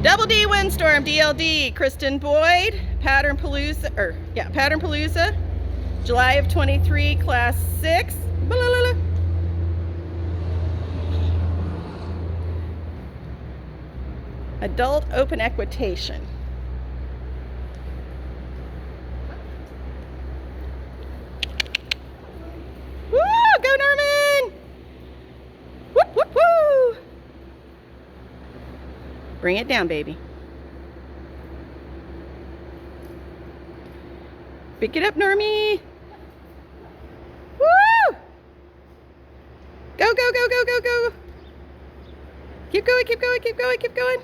Double D windstorm, DLD, Kristen Boyd, Pattern-Palooza, July of 23, class 6. Blah. Adult open equitation. Woo! Go Norman! Whoop, whoop, woo! Bring it down, baby. Pick it up, Normie. Woo! Go, go, go, go, go, go. Keep going, keep going, keep going, keep going.